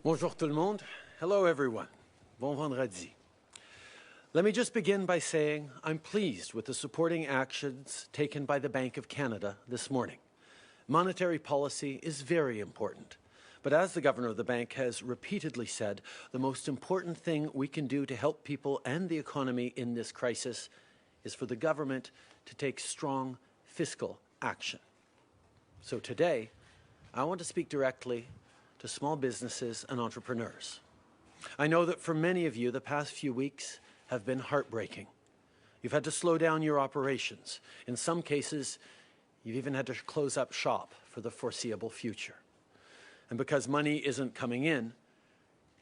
Bonjour tout le monde. Hello everyone. Bon vendredi. Let me just begin by saying I'm pleased with the supporting actions taken by the Bank of Canada this morning. Monetary policy is very important, but as the Governor of the Bank has repeatedly said, the most important thing we can do to help people and the economy in this crisis is for the government to take strong fiscal action. So today, I want to speak directly to small businesses and entrepreneurs. I know that for many of you, the past few weeks have been heartbreaking. You've had to slow down your operations. In some cases, you've even had to close up shop for the foreseeable future. And because money isn't coming in,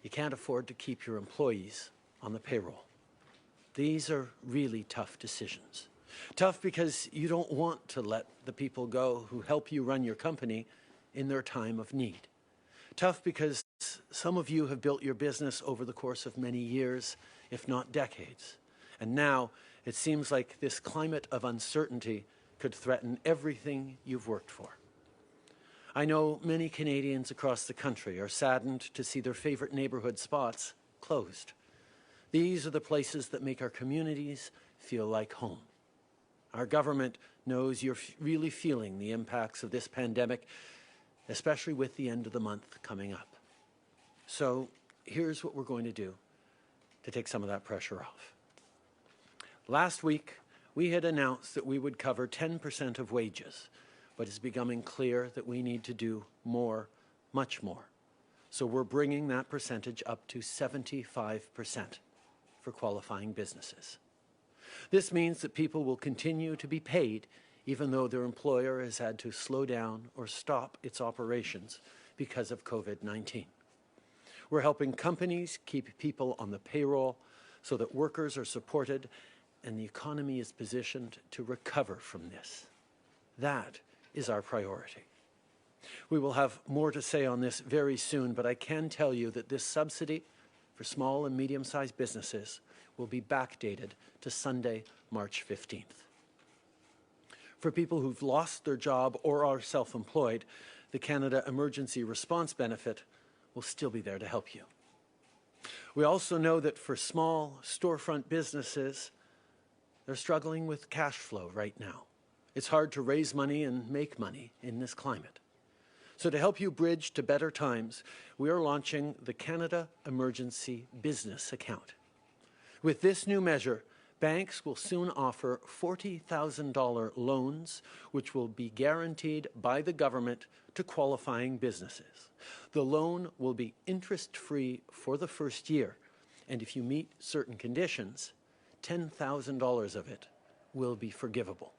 you can't afford to keep your employees on the payroll. These are really tough decisions. Tough because you don't want to let the people go who help you run your company in their time of need. Tough because some of you have built your business over the course of many years, if not decades. And now it seems like this climate of uncertainty could threaten everything you've worked for. I know many Canadians across the country are saddened to see their favorite neighborhood spots closed. These are the places that make our communities feel like home. Our government knows you're really feeling the impacts of this pandemic, especially with the end of the month coming up. So here's what we're going to do to take some of that pressure off. Last week, we had announced that we would cover 10% of wages, but it's becoming clear that we need to do more, much more. So we're bringing that percentage up to 75% for qualifying businesses. This means that people will continue to be paid even though their employer has had to slow down or stop its operations because of COVID-19. We're helping companies keep people on the payroll so that workers are supported and the economy is positioned to recover from this. That is our priority. We will have more to say on this very soon, but I can tell you that this subsidy for small and medium-sized businesses will be backdated to Sunday, March 15th. For people who've lost their job or are self-employed, the Canada Emergency Response Benefit will still be there to help you. We also know that for small storefront businesses, they're struggling with cash flow right now. It's hard to raise money and make money in this climate. So to help you bridge to better times, we are launching the Canada Emergency Business Account. With this new measure, banks will soon offer $40,000 loans, which will be guaranteed by the government to qualifying businesses. The loan will be interest-free for the first year, and if you meet certain conditions, $10,000 of it will be forgivable.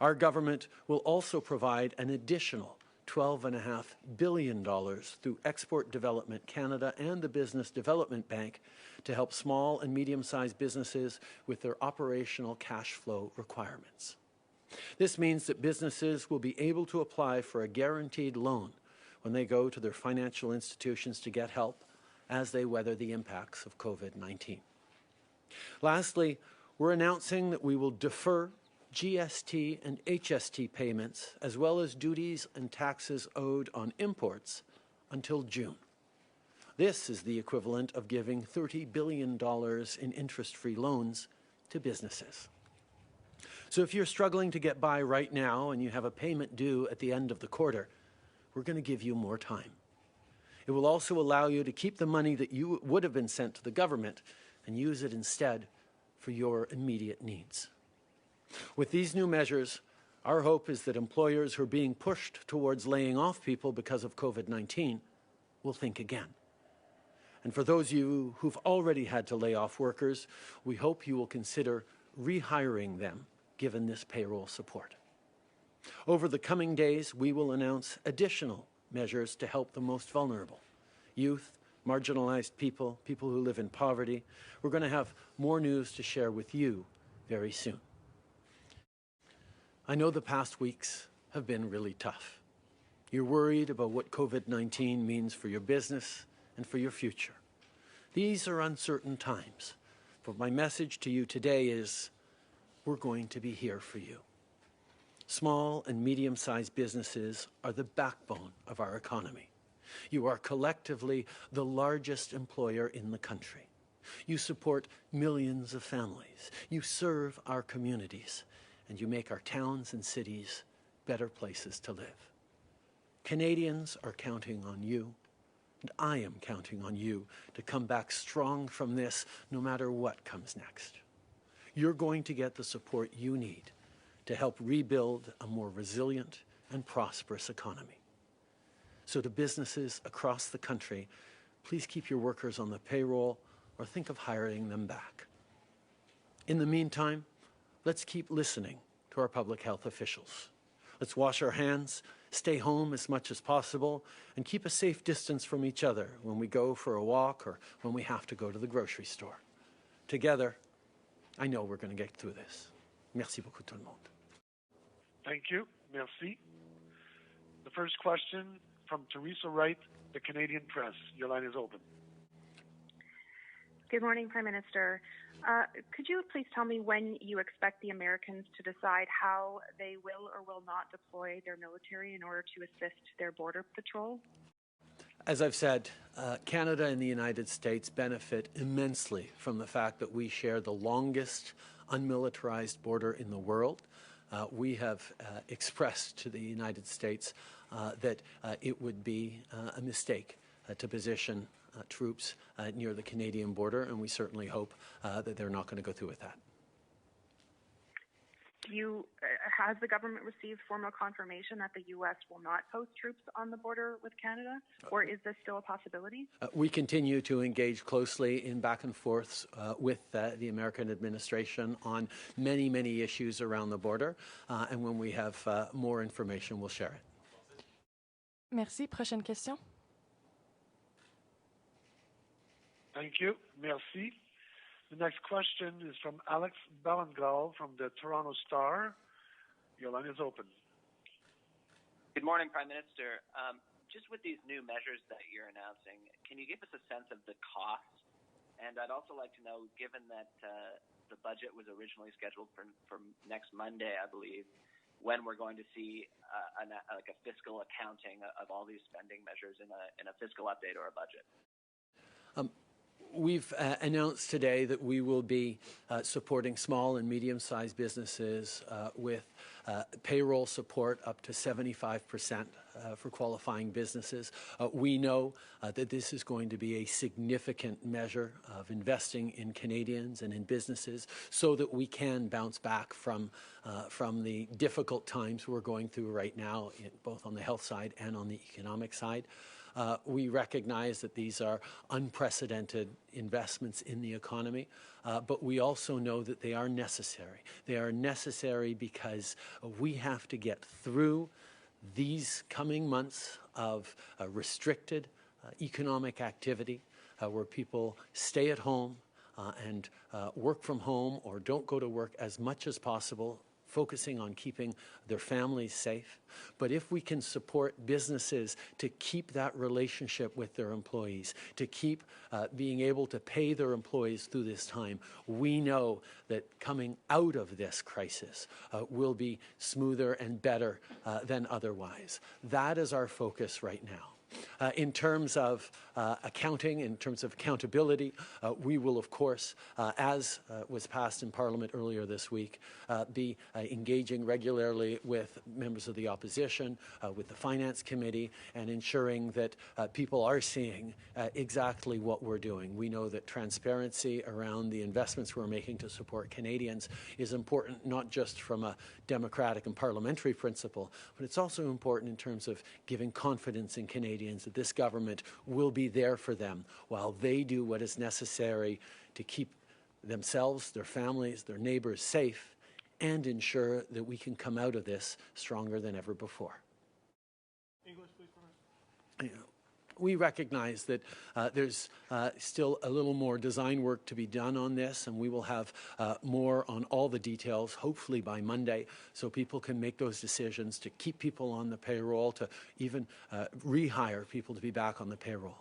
Our government will also provide an additional $12.5 billion through Export Development Canada and the Business Development Bank to help small and medium-sized businesses with their operational cash flow requirements. This means that businesses will be able to apply for a guaranteed loan when they go to their financial institutions to get help as they weather the impacts of COVID-19. Lastly, we're announcing that we will defer GST and HST payments, as well as duties and taxes owed on imports, until June. This is the equivalent of giving $30 billion in interest-free loans to businesses. So if you're struggling to get by right now and you have a payment due at the end of the quarter, we're going to give you more time. It will also allow you to keep the money that you would have been sent to the government and use it instead for your immediate needs. With these new measures, our hope is that employers who are being pushed towards laying off people because of COVID-19 will think again. And for those of you who've already had to lay off workers, we hope you will consider rehiring them given this payroll support. Over the coming days, we will announce additional measures to help the most vulnerable: youth, marginalized people, people who live in poverty. We're going to have more news to share with you very soon. I know the past weeks have been really tough. You're worried about what COVID-19 means for your business and for your future. These are uncertain times, but my message to you today is we're going to be here for you. Small and medium-sized businesses are the backbone of our economy. You are collectively the largest employer in the country. You support millions of families. You serve our communities, and you make our towns and cities better places to live. Canadians are counting on you, and I am counting on you to come back strong from this no matter what comes next. You're going to get the support you need to help rebuild a more resilient and prosperous economy. So to businesses across the country, please keep your workers on the payroll or think of hiring them back. In the meantime, let's keep listening to our public health officials. Let's wash our hands, stay home as much as possible, and keep a safe distance from each other when we go for a walk or when we have to go to the grocery store. Together, I know we're going to get through this. Merci beaucoup tout le monde. Thank you. Merci. The first question from Teresa Wright, the Canadian Press. Your line is open. Good morning, Prime Minister. Could you please tell me when you expect the Americans to decide how they will or will not deploy their military in order to assist their border patrol? As I've said, Canada and the United States benefit immensely from the fact that we share the longest unmilitarized border in the world. We have expressed to the United States that it would be a mistake to position troops near the Canadian border, and we certainly hope that they're not going to go through with that. Has the government received formal confirmation that the U.S. will not post troops on the border with Canada, or is this still a possibility? We continue to engage closely in back and forths with the American administration on many, many issues around the border, and when we have more information, we'll share it. Merci. Prochaine question. Thank you. Merci. The next question is from Alex Ballangal from the Toronto Star. Your line is open. Good morning, Prime Minister. Just with these new measures that you're announcing, can you give us a sense of the cost? And I'd also like to know, given that the budget was originally scheduled for next Monday, I believe, when we're going to see a fiscal accounting of all these spending measures in a fiscal update or a budget? We've announced today that we will be supporting small and medium-sized businesses with payroll support up to 75% for qualifying businesses. We know that this is going to be a significant measure of investing in Canadians and in businesses so that we can bounce back from the difficult times we're going through right now, both on the health side and on the economic side. We recognize that these are unprecedented investments in the economy, but we also know that they are necessary. They are necessary because we have to get through these coming months of restricted economic activity where people stay at home and work from home or don't go to work as much as possible, focusing on keeping their families safe. But if we can support businesses to keep that relationship with their employees, to keep being able to pay their employees through this time, we know that coming out of this crisis will be smoother and better than otherwise. That is our focus right now. In terms of accounting, in terms of accountability, we will, of course, as was passed in Parliament earlier this week, be engaging regularly with members of the opposition, with the Finance Committee, and ensuring that people are seeing exactly what we're doing. We know that transparency around the investments we're making to support Canadians is important, not just from a democratic and parliamentary principle, but it's also important in terms of giving confidence in Canadians that this government will be there for them while they do what is necessary to keep themselves, their families, their neighbors safe, and ensure that we can come out of this stronger than ever before. English, please. We recognize that there's still a little more design work to be done on this, and we will have more on all the details, hopefully by Monday, so people can make those decisions to keep people on the payroll, to even rehire people to be back on the payroll.